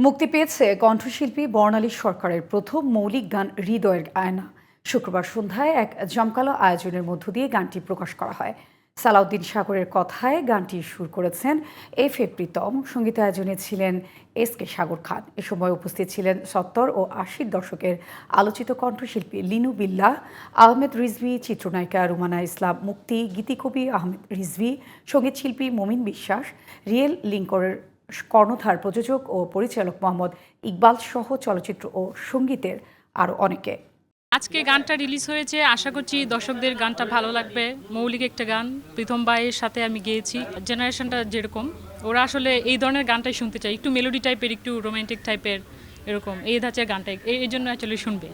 মুক্তি পেয়েছে কণ্ঠশিল্পী বর্ণালী সরকারের প্রথম মৌলিক গান হৃদয়ের আয়না। শুক্রবার সন্ধ্যায় এক জমকালো আয়োজনের মধ্য দিয়ে গানটি প্রকাশ করা হয়। সালাউদ্দিন সাগরের কথায় গানটি সুর করেছেন এফ প্রীতম। সঙ্গীতায়োজনে ছিলেন কে সাগর খান। এ সময় উপস্থিত ছিলেন ৭০ ও ৮০ দশকের আলোচিত কণ্ঠশিল্পী লিনু বিল্লাহ, আহমেদ রিজভী, চিত্রনায়িকা রুমানা ইসলাম মুক্তি, গীতিকবি আহমেদ রিজভী, সঙ্গীতশিল্পী মমিন বিশ্বাস, রিয়েল লিঙ্করের কর্ণধার, প্রযোজক ও পরিচালক মোহাম্মদ ইকবাল সহ চলচ্চিত্র ও সঙ্গীতের আরও অনেকে। আজকে গানটা রিলিজ হয়েছে, আশা করছি দর্শকদের গানটা ভালো লাগবে। মৌলিক একটা গান, প্রীতম ভাইয়ের সাথে আমি গেয়েছি। জেনারেশনটা যেরকম, ওরা আসলে এই ধরনের গানটাই শুনতে চায়, একটু মেলোডি টাইপের, একটু রোমান্টিক টাইপের, এরকম এই ধাঁচের গানটাই এই জন্য আসলে শুনবে।